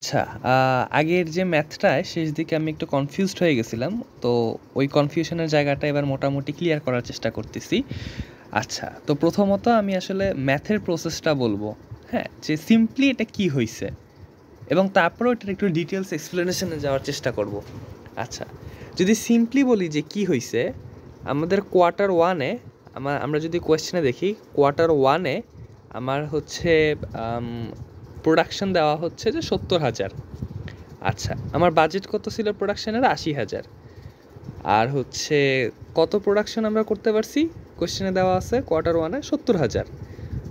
আচ্ছা, আগের যে ম্যাথটায় শেষ দিকে আমি একটু কনফিউজড হয়ে গেছিলাম। তো ওই কনফিউশনের জায়গাটা এবার মোটামুটি ক্লিয়ার করার চেষ্টা করতেছি। আচ্ছা, তো প্রথমত আমি আসলে ম্যাথের প্রসেসটা বলবো। হ্যাঁ, যে সিম্পলি এটা কি হইছে এবং তারপরেও এটার একটু ডিটেলস এক্সপ্লেনেশনে যাওয়ার চেষ্টা করব। আচ্ছা, যদি সিম্পলি বলি যে কি হইছে, আমাদের কোয়ার্টার ওয়ানে আমরা যদি কোয়েশ্চেনে দেখি, কোয়ার্টার ওয়ানে আমার হচ্ছে প্রোডাকশন দেওয়া হচ্ছে যে 70,000। আচ্ছা, আমার বাজেট কত ছিল প্রোডাকশনের? 80,000। আর হচ্ছে কত প্রোডাকশন আমরা করতে পারছি? কোয়েশ্চেনে দেওয়া আছে কোয়ার্টার ওয়ানে 70,000।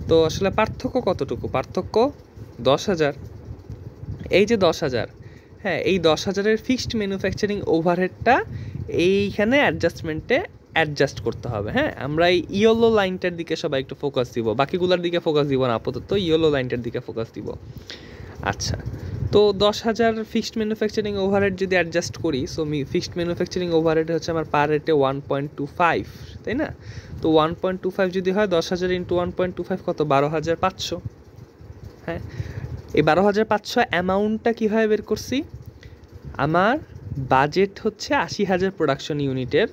তো আসলে পার্থক্য কতটুকু? পার্থক্য 10,000। এই যে 10,000, হ্যাঁ, এই 10,000-এর ফিক্সড ম্যানুফ্যাকচারিং ওভারহেডটা এইখানে অ্যাডজাস্টমেন্টে অ্যাডজাস্ট করতে হবে। হ্যাঁ, আমরা এই ইয়েলো লাইনটার দিকে সবাই একটু ফোকাস দিব, বাকিগুলোর দিকে ফোকাস দিব না, আপাতত ইয়েলো লাইনটার দিকে ফোকাস দিব। আচ্ছা, তো 10,000 ফিক্সড ম্যানুফ্যাকচারিং ওভারহেড যদি অ্যাডজাস্ট করি, সো ফিক্সড ম্যানুফ্যাকচারিং ওভারহেড হচ্ছে আমার পার রেটে 1.25, তাই না? তো 1.25 যদি হয়, 10,000 ইন্টু 1.25 কত? 12,500। হ্যাঁ, এই 12,500 অ্যামাউন্টটা কীভাবে বের করছি? আমার বাজেট হচ্ছে 80,000 প্রোডাকশন ইউনিটের,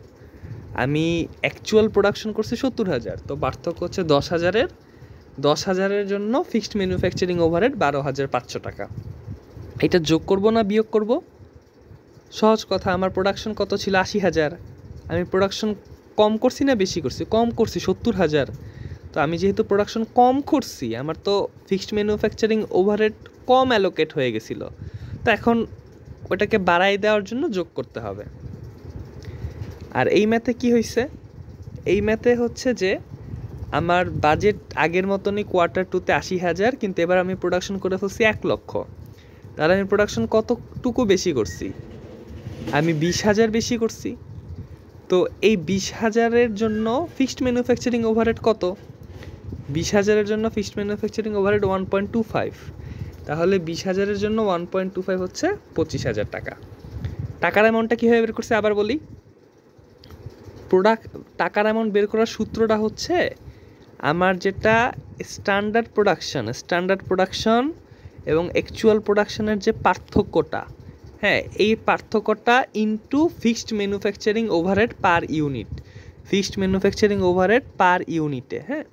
আমি অ্যাকচুয়াল প্রোডাকশন করছি 70,000। তো পার্থক্য হচ্ছে 10,000-এর জন্য ফিক্সড ম্যানুফ্যাকচারিং ওভারহেড 12,500 টাকা। এটা যোগ করব না বিয়োগ করব? সহজ কথা, আমার প্রোডাকশন কত ছিল? 80,000। আমি প্রোডাকশন কম করছি না বেশি করছি? কম করছি, 70,000। তো আমি যেহেতু প্রোডাকশন কম করছি, আমার তো ফিক্সড ম্যানুফ্যাকচারিং ওভারহেড কম অ্যালোকেট হয়ে গেছিলো। তো এখন ওটাকে বাড়াই দেওয়ার জন্য যোগ করতে হবে। আর এই ম্যাথে কি হয়েছে? এই ম্যাথে হচ্ছে যে আমার বাজেট আগের মতনই কোয়ার্টার টুতে 80,000, কিন্তু এবার আমি প্রোডাকশন করে ফেলছি 1,00,000। তাহলে আমি প্রোডাকশন কতটুকু বেশি করছি? আমি 20,000 বেশি করছি। তো এই 20,000-এর জন্য ফিক্সড ম্যানুফ্যাকচারিং ওভারহেড কত? 20,000-এর জন্য ফিক্সড ম্যানুফ্যাকচারিং ওভারহেড 1.25। তাহলে 20,000-এর জন্য 1.25 হচ্ছে 25,000 টাকা। টাকার অ্যামাউন্টটা কীভাবে বের করছে আবার বলি। টাকার অ্যামাউন্ট বের করার সূত্রটা হচ্ছে আমার যেটা স্ট্যান্ডার্ড প্রোডাকশন এবং অ্যাকচুয়াল প্রোডাকশনের যে পার্থক্যটা, হ্যাঁ, এই পার্থক্যটা into fixed manufacturing overhead per unit, fixed manufacturing overhead পার ইউনিটে। হ্যাঁ,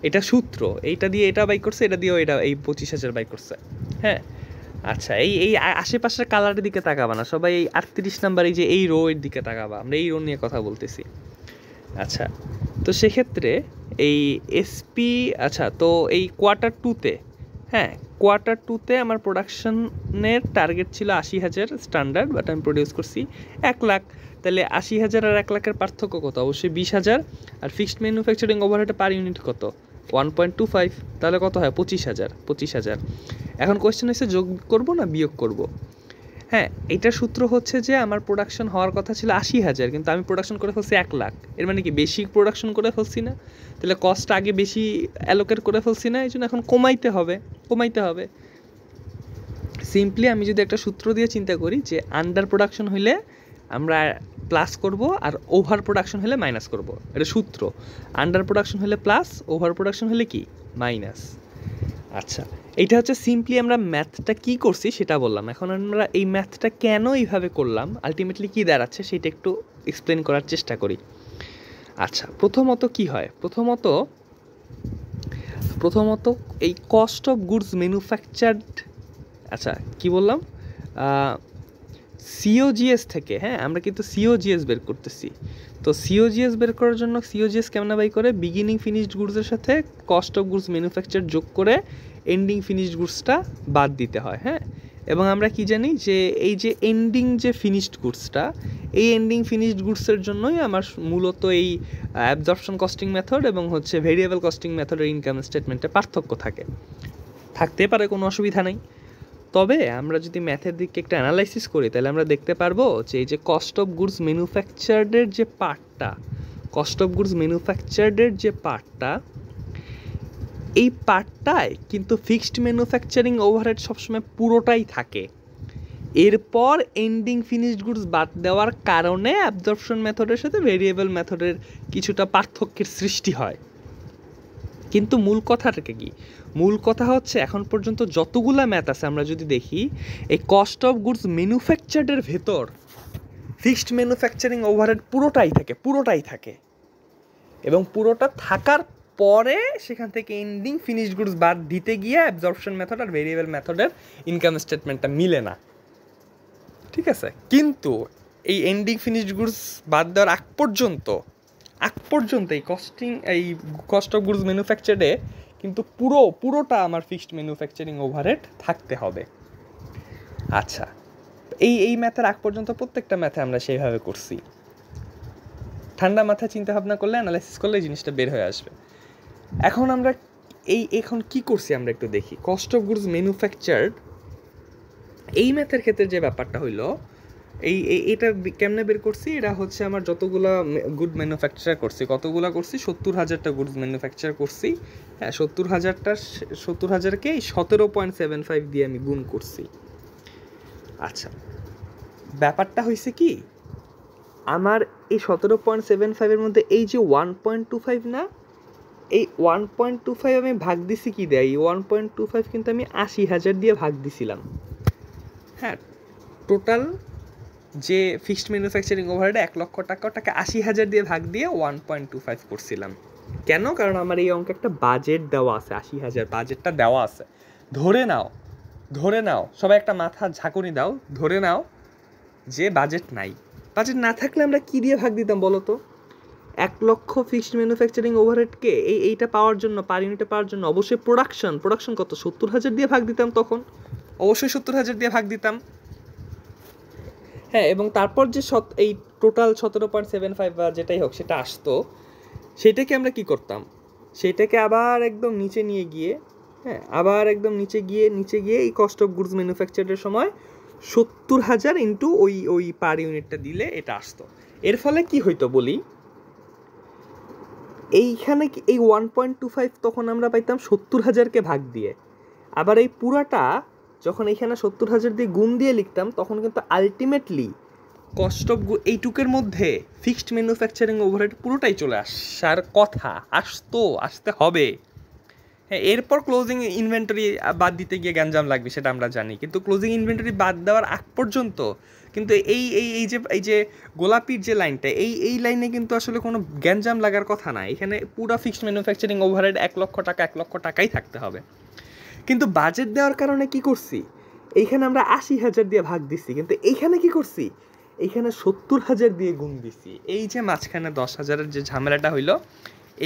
এটা সূত্র, এইটা দিয়ে এটা বাই করছে, এটা দিয়েও এটা এই 25,000 বাই করছে। হ্যাঁ, আচ্ছা, এই আশেপাশের কালারের দিকে তাকাবা না, সবাই এই 38 নাম্বার এই যে এই রো এর দিকে তাকাবা, আমরা এই রো নিয়ে কথা বলতেছি। আচ্ছা, তো সেক্ষেত্রে এই এসপি, আচ্ছা, তো এই কোয়ার্টার টুতে, হ্যাঁ, কোয়ার্টার টুতে আমার প্রোডাকশনের টার্গেট ছিল 80,000 স্ট্যান্ডার্ড, বাট আমি প্রডিউস করছি 1,00,000। তাহলে 80,000 আর 1,00,000-এর পার্থক্য কত? অবশ্যই 20,000। আর fixed manufacturing overhead per unit কত? 1.25। তাহলে কত হয়? 25,000। এখন কোয়েশ্চেন হচ্ছে যোগ করব না বিয়োগ করব? হ্যাঁ, এটার সূত্র হচ্ছে যে আমার প্রোডাকশন হওয়ার কথা ছিল 80,000, কিন্তু আমি প্রোডাকশন করে ফেলছি 1,00,000। এর মানে কি বেশি প্রোডাকশন করে ফেলছি না? তাহলে কস্ট আগে বেশি অ্যালোকেট করে ফেলছি না? এই জন্য এখন কমাইতে হবে। সিম্পলি আমি যদি একটা সূত্র দিয়ে চিন্তা করি যে আন্ডার প্রোডাকশন হইলে আমরা প্লাস করব আর ওভার প্রোডাকশন হলে মাইনাস করব, এটা সূত্র। আন্ডার প্রোডাকশন হলে প্লাস, ওভার প্রোডাকশন হলে কি? মাইনাস। আচ্ছা, এইটা হচ্ছে সিম্পলি আমরা ম্যাথটা কি করছি সেটা বললাম। এখন আমরা এই ম্যাথটা কেন এইভাবে করলাম, আলটিমেটলি কি দাঁড়াচ্ছে সেটা একটু এক্সপ্লেন করার চেষ্টা করি। আচ্ছা, প্রথমত কি হয়? প্রথমত এই কস্ট অফ গুডস ম্যানুফ্যাকচার্ড, আচ্ছা কি বললাম, সিওজিএস থেকে, হ্যাঁ, আমরা কিন্তু সিওজিএস বের করতেছি। তো সিওজিএস বের করার জন্য সিওজিএস কেমন বাই করে? বিগিনিং ফিনিশড গুডসের সাথে কস্ট অফ গুডস ম্যানুফ্যাকচার যোগ করে এন্ডিং ফিনিশড গুডসটা বাদ দিতে হয়। হ্যাঁ, এবং আমরা কি জানি যে এই যে এন্ডিং যে ফিনিশড গুডসটা, এই এন্ডিং ফিনিশড গুডসের জন্যই আমার মূলত এই অ্যাবজর্পশন কস্টিং মেথড এবং হচ্ছে ভেরিয়েবল কস্টিং মেথডের ইনকাম স্টেটমেন্টে পার্থক্য থাকতে পারে, কোনো অসুবিধা নেই। তবে আমরা যদি ম্যাথের দিকে একটা অ্যানালাইসিস করি, তাহলে আমরা দেখতে পারবো যে এই যে কস্ট অফ গুডস ম্যানুফ্যাকচার্ডের যে পার্টটা, এই পার্টটায় কিন্তু ফিক্সড ম্যানুফ্যাকচারিং ওভারহেড সবসময় পুরোটাই থাকে। এরপর এন্ডিং ফিনিশড গুডস বাদ দেওয়ার কারণে অ্যাবজর্পশন মেথডের সাথে ভেরিয়েবল মেথডের কিছুটা পার্থক্যের সৃষ্টি হয়। কিন্তু মূল কথাটাকে কি, মূল কথা হচ্ছে এখন পর্যন্ত যতগুলা ম্যাথ আছে আমরা যদি দেখি, এই কস্ট অফ গুডস ম্যানুফ্যাকচার্ডের ভেতর ফিক্সড ম্যানুফ্যাকচারিং ওভারহেড পুরোটাই থাকে এবং পুরোটা থাকার পরে সেখান থেকে এন্ডিং ফিনিশড গুডস বাদ দিতে গিয়ে অ্যাবজর্পশন মেথড আর ভেরিয়েবল মেথডের ইনকাম স্টেটমেন্টটা মিলে না, ঠিক আছে। কিন্তু এই এন্ডিং ফিনিশড গুডস বাদ দেওয়ার আগ পর্যন্ত এই কস্ট অফ গুডস ম্যানুফ্যাকচারে কিন্তু পুরোটা আমার ফিক্সড ম্যানুফ্যাকচারিং ওভারহেড থাকতে হবে। আচ্ছা, এই ম্যাথের আগ পর্যন্ত প্রত্যেকটা ম্যাথে আমরা সেইভাবে করছি। ঠান্ডা মাথায় চিন্তা ভাবনা করলে, অ্যানালাইসিস করলে জিনিসটা বের হয়ে আসবে। এখন কি করছি আমরা একটু দেখি। কস্ট অফ গুডস ম্যানুফ্যাকচার্ড এই ম্যাথের ক্ষেত্রে যে ব্যাপারটা হইলো, এটা কেমনে বের করছি, এটা হচ্ছে আমার যতগুলা গুড ম্যানুফ্যাকচার করছি, কতগুলা করছি, 70,000টা গুডস ম্যানুফ্যাকচার করছি। হ্যাঁ, 70,000কে 17.75 দিয়ে আমি গুণ করছি। আচ্ছা, ব্যাপারটা হয়েছে কি, আমার এই 17.75-এর মধ্যে এই যে 1.25 না, এই 1.25 আমি ভাগ দিছি কি দেয়, এই 1.25 কিন্তু আমি 80,000 দিয়ে ভাগ দিছিলাম। হ্যাঁ, টোটাল যে ফিক্সড ম্যানুফ্যাকচারিং ওভারহেড 1 লক্ষ টাকা, ওটাকে 80,000 দিয়ে ভাগ দিয়ে 1.25 করছিলাম। কেন? কারণ আমার এই অঙ্কে একটা বাজেট দেওয়া আছে, 80,000 বাজেটটা দেওয়া আছে। ধরে নাও সবাই একটা মাথা ঝাঁকুনি দাও, ধরে নাও যে বাজেট না থাকলে আমরা কি দিয়ে ভাগ দিতাম বলো তো? 1 লক্ষ ফিক্সড ম্যানুফ্যাকচারিং ওভারহেডকে এইটা পাওয়ার জন্য, পার ইউনিটে পাওয়ার জন্য অবশ্যই প্রোডাকশন কত, 70,000 দিয়ে ভাগ দিতাম। তখন অবশ্যই 70,000 দিয়ে ভাগ দিতাম। হ্যাঁ, এবং তারপর যে এই টোটাল 17.75 বা যেটাই হোক সেটা আসতো, সেটাকে আমরা কি করতাম, সেটাকে আবার একদম নিচে নিয়ে গিয়ে, হ্যাঁ, আবার একদম নিচে গিয়ে এই কস্ট অফ গুডস ম্যানুফ্যাকচারের সময় 70,000 ইন্টু ওই পার ইউনিটটা দিলে এটা আসতো। এর ফলে কি হইতো বলি, এইখানে এই 1.25 তখন আমরা পাইতাম 70,000কে ভাগ দিয়ে। আবার এই পুরাটা যখন এইখানে 70,000 দিয়ে গুণ দিয়ে লিখতাম, তখন কিন্তু আলটিমেটলি কস্ট অফ এইটুকের মধ্যে ফিক্সড ম্যানুফ্যাকচারিং ওভারহেড পুরোটাই চলে আসতে হবে। হ্যাঁ, এরপর ক্লোজিং ইনভেন্টরি বাদ দিতে গিয়ে গ্যাঞ্জাম লাগবে, সেটা আমরা জানি। কিন্তু ক্লোজিং ইনভেন্টরি বাদ দেওয়ার আগ পর্যন্ত কিন্তু এই যে গোলাপির যে লাইনটা, এই লাইনে কিন্তু আসলে কোনো গ্যাঞ্জাম লাগার কথা না। এখানে পুরো ফিক্সড ম্যানুফ্যাকচারিং ওভারহেড 1 লক্ষ টাকাই থাকতে হবে। কিন্তু বাজেট দেওয়ার কারণে কি করছি, এইখানে আমরা 80,000 দিয়ে ভাগ দিচ্ছি, কিন্তু এইখানে কি করছি, এইখানে 70,000 দিয়ে গুণ দিচ্ছি। এই যে মাঝখানে 10,000-এর যে ঝামেলাটা হইলো,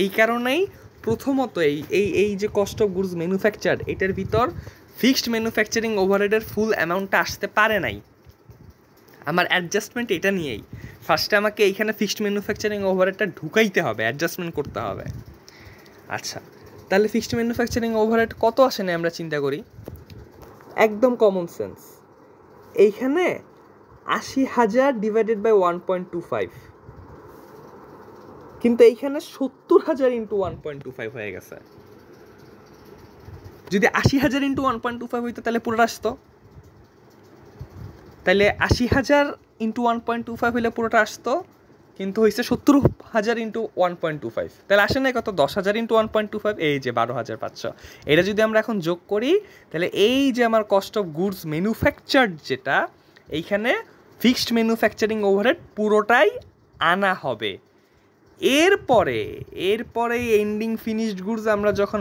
এই কারণেই প্রথমত এই যে কস্ট অফ গুডস ম্যানুফ্যাকচার, এটার ভিতর ফিক্সড ম্যানুফ্যাকচারিং ওভারহেডের ফুল অ্যামাউন্টটা আসতে পারে নাই। আমার অ্যাডজাস্টমেন্ট এটা নিয়েই, ফার্স্টে আমাকে এইখানে ফিক্সড ম্যানুফ্যাকচারিং ওভারহেডটা ঢুকাইতে হবে, অ্যাডজাস্টমেন্ট করতে হবে। আচ্ছা, তাহলে ফিক্সড ম্যানুফ্যাকচারিং ওভারহেড কত আসে না আমরা চিন্তা করি, একদম কমন সেন্স। এইখানে 80,000 ডিভাইডেড বাই 1.25, কিন্তু এইখানে 70,000 ইন্টু 1.25 হয়ে গেছে। যদি 80,000 ইন্টু 1.25 হইতো তাহলে পুরোটা আসতো, তাহলে 80,000 ইন্টু 1.25 হইলে পুরোটা আসতো, কিন্তু হয়েছে 70,000 ইন্টু 1.25, তাহলে আসে না কত, 10,000 ইন্টু 1.25, এই যে 12,500। এটা যদি আমরা এখন যোগ করি, তাহলে এই যে আমার কস্ট অফ গুডস ম্যানুফ্যাকচার্ড যেটা, এইখানে ফিক্সড ম্যানুফ্যাকচারিং ওভারহেড পুরোটাই আনা হবে। এরপরে এন্ডিং ফিনিশড গুডস আমরা যখন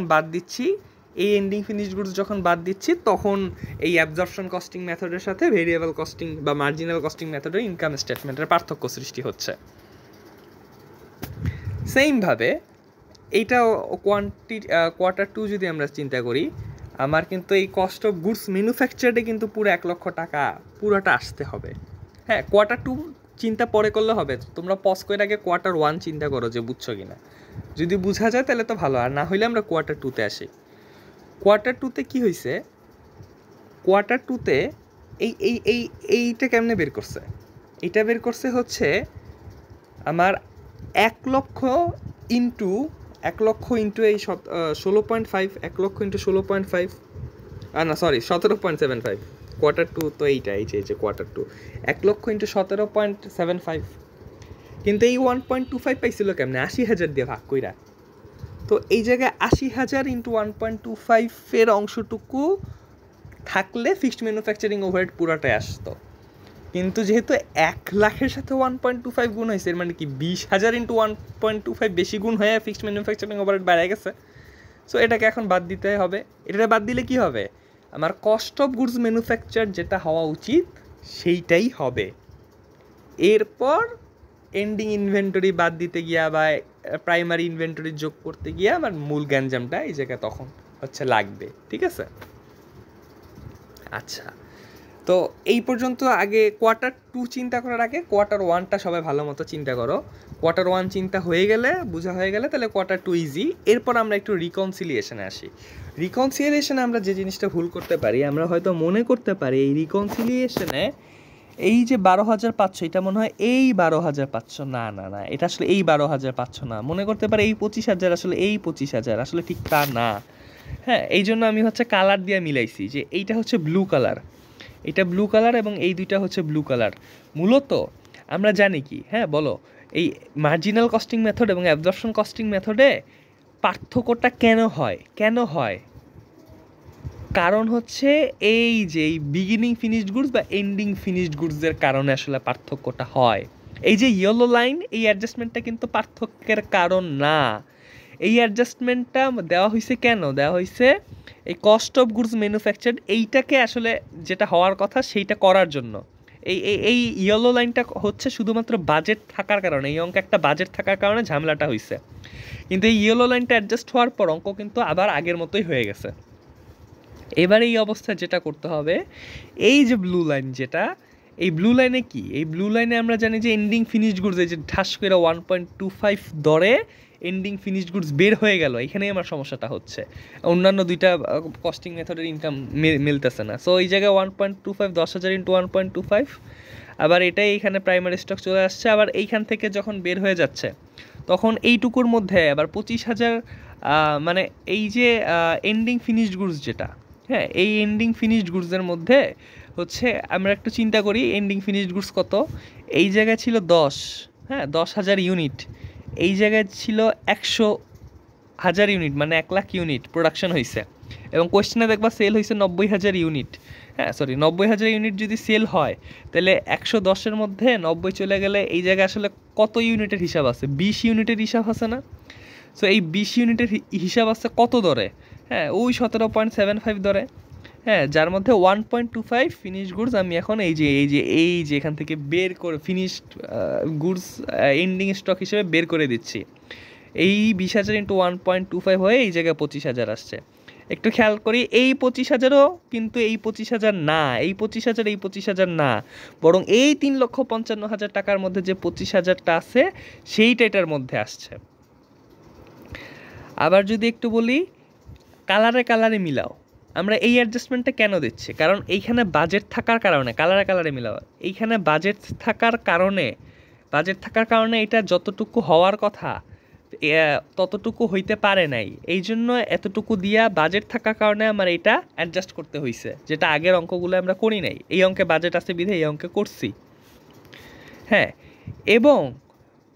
বাদ দিচ্ছি, তখন এই অ্যাবজর্পশন কস্টিং মেথডের সাথে ভেরিয়েবল কস্টিং বা মার্জিনাল কস্টিং মেথডের ইনকাম স্টেটমেন্টের পার্থক্য সৃষ্টি হচ্ছে। সেমভাবে এইটা কোয়ার্টার 2 যদি আমরা চিন্তা করি, আমার কিন্তু এই কস্ট অফ গুডস ম্যানুফ্যাকচারে কিন্তু পুরো 1 লক্ষ টাকা পুরোটা আসতে হবে। হ্যাঁ, কোয়ার্টার 2 চিন্তা পরে করলে হবে, তোমরা পজ করে আগে কোয়ার্টার 1 চিন্তা করো যে বুঝছো কিনা। যদি বোঝা যায় তাহলে তো ভালো, আর না হইলে আমরা কোয়ার্টার 2-তে আসি। কোয়ার্টার 2-তে কী হয়েছে, কোয়ার্টার 2-তে এইটা কেমনে বের করছে, এইটা বের করছে হচ্ছে আমার 1 লক্ষ ইন্টু এই 16.5, 1 লক্ষ ইন্টু 16.5, না সরি 17.75, কোয়ার্টার 2 তো এইটা, এই যে কোয়ার্টার 2, 1 লক্ষ ইন্টু 17.75, কিন্তু এই 1.25 পাইছিল কেমনে, 80,000 দিয়ে ভাগ কইরা। তো এই জায়গায় ৮০,০০০ ইন্টু 1.25 অংশটুকু থাকলে ফিক্সড ম্যানুফ্যাকচারিং ওভারহেড পুরাটাই আসতো, কিন্তু যেহেতু ১,০০,০০০ সাথে 1.25 গুণ হয়েছে, এর মানে কি ২০,০০০ ইন্টু 1.25 বেশি গুণ হয়ে ফিক্সড ম্যানুফ্যাকচারিং ওভারহেড বেড়ে গেছে। সো এটাকে এখন বাদ দিতে হবে। এটা বাদ দিলে কি হবে, আমার কস্ট অফ গুডস ম্যানুফ্যাকচার যেটা হওয়া উচিত সেইটাই হবে। এরপর এন্ডিং ইনভেন্টরি বাদ দিতে গিয়া বা প্রাইমারি ইনভেন্টরি যোগ করতে গিয়ে আমার মূল গ্যাঞ্জামটা এই জায়গায় তখন হচ্ছে লাগবে। ঠিক আছে, আচ্ছা তো এই পর্যন্ত। আগে কোয়ার্টার 2 চিন্তা করার আগে কোয়ার্টার 1টা সবাই ভালো মতো চিন্তা করো। কোয়ার্টার 1 চিন্তা হয়ে গেলে, বোঝা হয়ে গেলে, তাহলে কোয়ার্টার 2 ইজি। এরপর আমরা একটু রিকনসিলিয়েশনে আসি। রিকনসিলিয়েশনে আমরা যে জিনিসটা ভুল করতে পারি, আমরা হয়তো মনে করতে পারি এই রিকনসিলিয়েশনে এই যে 12,500 এটা মনে হয় এই 12,500, না না না, এটা আসলে এই 12,500 না। মনে করতে পারে এই 25,000 আসলে এই 25,000, আসলে ঠিক তা না। হ্যাঁ, এই জন্য আমি হচ্ছে কালার দিয়ে মিলাইছি যে এইটা হচ্ছে ব্লু কালার, এটা ব্লু কালার এবং এই দুইটা হচ্ছে ব্লু কালার। মূলত আমরা জানি কি, হ্যাঁ বলো, এই মার্জিনাল কস্টিং মেথড এবং অ্যাবজর্পশন কস্টিং মেথডে পার্থক্যটা কেন হয়? কারণ হচ্ছে এই যে এই বিগিনিং ফিনিশড গুডস বা এন্ডিং ফিনিশড গুডসের কারণে আসলে পার্থক্যটা হয়। এই যে ইয়েলো লাইন, এই অ্যাডজাস্টমেন্টটা কিন্তু পার্থক্যের কারণ না। এই অ্যাডজাস্টমেন্টটা দেওয়া হয়েছে কেন দেওয়া হয়েছে? এই কস্ট অফ গুডস ম্যানুফ্যাকচার্ড এইটাকে আসলে যেটা হওয়ার কথা সেইটা করার জন্য। এই ইয়েলো লাইনটা হচ্ছে শুধুমাত্র বাজেট থাকার কারণে, এই অঙ্কে একটা বাজেট থাকার কারণে ঝামেলাটা হয়েছে। কিন্তু এই ইয়েলো লাইনটা অ্যাডজাস্ট হওয়ার পর অঙ্ক কিন্তু আবার আগের মতোই হয়ে গেছে। এবার এই অবস্থায় যেটা করতে হবে, এই যে ব্লু লাইন, যেটা এই ব্লু লাইনে কি, এই ব্লু লাইনে আমরা জানি যে এন্ডিং ফিনিশড গুডস, এই যে ঠাস করে 1.25 দরে এন্ডিং ফিনিশড গুডস বের হয়ে গেল, এখানেই আমার সমস্যাটা হচ্ছে। অন্যান্য দুইটা কস্টিং মেথডের ইনকাম মিলতেছে না। সো এই জায়গায় 1.25 10,000 ইন্টু 1.25, আবার এটাই এখানে প্রাইমারি স্টক চলে আসছে। আবার এইখান থেকে যখন বের হয়ে যাচ্ছে তখন এইটুকুর মধ্যে আবার 25,000, মানে এই যে এন্ডিং ফিনিশড গুডস যেটা, হ্যাঁ এই এন্ডিং ফিনিশড গুডসের মধ্যে হচ্ছে আমরা একটু চিন্তা করি এন্ডিং ফিনিশড গুডস কত। এই জায়গায় ছিল 10, হ্যাঁ 10,000 ইউনিট, এই জায়গায় ছিল 100,000 ইউনিট, মানে 1,00,000 ইউনিট প্রোডাকশন হয়েছে। এবং কোয়েশ্চেনে দেখবা সেল হয়েছে 90,000 ইউনিট। হ্যাঁ সরি, 90,000 ইউনিট যদি সেল হয় তাহলে 110-এর মধ্যে 90 চলে গেলে এই জায়গায় আসলে কত ইউনিটের হিসাব আছে? 20 ইউনিটের হিসাব আছে না? সো এই 20 ইউনিটের হিসাব আছে কত দরে? হ্যাঁ ওই 17.75 দরে। হ্যাঁ, যার মধ্যে 1.25 ফিনিশ গুডস আমি এখন এই যে এখান থেকে বের করে ফিনিশড গুডস এন্ডিং স্টক হিসেবে বের করে দিচ্ছি। এই 20,000 ইন্টু 1.25 হয়ে এই জায়গায় 25,000 আসছে। একটু খেয়াল করি, এই 25,000ও কিন্তু এই 25,000 না, এই 25,000 না, বরং এই 3,55,000 টাকার মধ্যে যে 25,000টা আছে সেইটা এটার মধ্যে আসছে। আবার যদি একটু বলি কালারে মিলাও, আমরা এই অ্যাডজাস্টমেন্টটা কেন দিচ্ছি? কারণ এইখানে বাজেট থাকার কারণে কালারে মিলাও, এইখানে বাজেট থাকার কারণে এটা যতটুকু হওয়ার কথা ততটুকু হইতে পারে নাই, এই জন্য এতটুকু দিয়া বাজেট থাকার কারণে আমার এটা অ্যাডজাস্ট করতে হয়েছে, যেটা আগের অঙ্কগুলো আমরা করি নাই। এই অঙ্কে বাজেট আছে বিধে এই অঙ্কে করছি। হ্যাঁ, এবং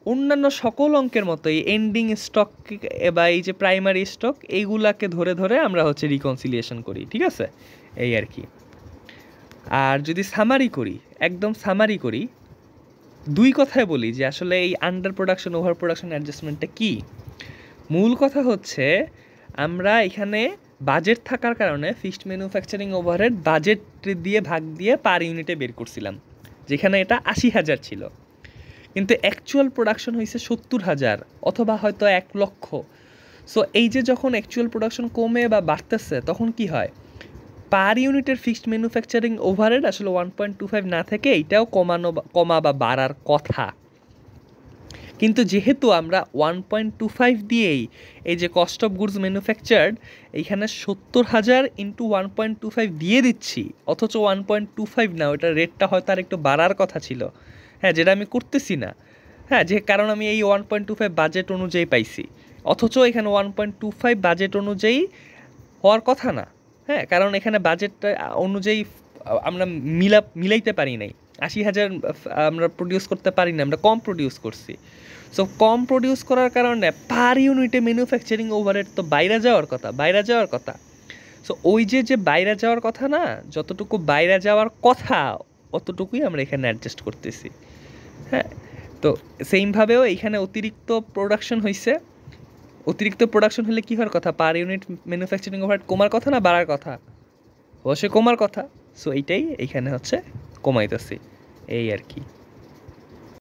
অন্যান্য সকল অঙ্কের মতো এই এন্ডিং স্টক বা এই যে প্রাইমারি স্টক এইগুলাকে ধরে ধরে আমরা হচ্ছে রিকনসিলিয়েশন করি। ঠিক আছে, এই আর কি। আর যদি সামারি করি, একদম সামারি করি, দুই কথায় বলি যে আসলে এই আন্ডার প্রোডাকশন ওভার প্রোডাকশন অ্যাডজাস্টমেন্টটা কি। মূল কথা হচ্ছে আমরা এখানে বাজেট থাকার কারণে ফিক্সড ম্যানুফ্যাকচারিং ওভারহেড বাজেট দিয়ে ভাগ দিয়ে পার ইউনিটে বের করছিলাম, যেখানে এটা 80,000 ছিল, কিন্তু অ্যাকচুয়াল প্রোডাকশন হয়েছে 70,000 অথবা হয়তো 1,00,000। সো এই যে যখন অ্যাকচুয়াল প্রোডাকশন কমে বা বাড়তেছে তখন কি হয়, পার ইউনিটের ফিক্সড ম্যানুফ্যাকচারিং ওভারহেড আসলে 1.25 না থেকে এইটাও কমা বা বাড়ার কথা। কিন্তু যেহেতু আমরা 1.25 দিয়েই এই যে কস্ট অফ গুডস ম্যানুফ্যাকচার্ড এইখানে 70,000 ইন্টু 1.25 দিয়ে দিচ্ছি, অথচ 1.25 না, ওইটার রেটটা হয়তো আর একটু বাড়ার কথা ছিল। হ্যাঁ, যেটা আমি করতেছি না। হ্যাঁ, যে কারণ আমি এই 1.25 বাজেট অনুযায়ী পাইছি, অথচ এখানে 1.25 বাজেট অনুযায়ী হওয়ার কথা না। হ্যাঁ, কারণ এখানে বাজেটটা অনুযায়ী আমরা মিলাইতে পারি নাই। 80,000 আমরা প্রডিউস করতে পারি না, আমরা কম প্রডিউস করছি। সো কম প্রডিউস করার কারণে পার ইউনিটে ম্যানুফ্যাকচারিং ওভারহেড তো বাইরে যাওয়ার কথা। সো ওই যে বাইরে যাওয়ার কথা না, যতটুকু বাইরে যাওয়ার কথা অতটুকুই আমরা এখানে অ্যাডজাস্ট করতেছি। হ্যাঁ, তো সেমভাবেও এইখানে অতিরিক্ত প্রোডাকশন হয়েছে। অতিরিক্ত প্রোডাকশন হলে কী হওয়ার কথা? পার ইউনিট ম্যানুফ্যাকচারিং ওভারহেড কমার কথা না বাড়ার কথা? অবশ্যই কমার কথা। সো এইটাই এইখানে হচ্ছে কমাইতেছি, এই আর কি।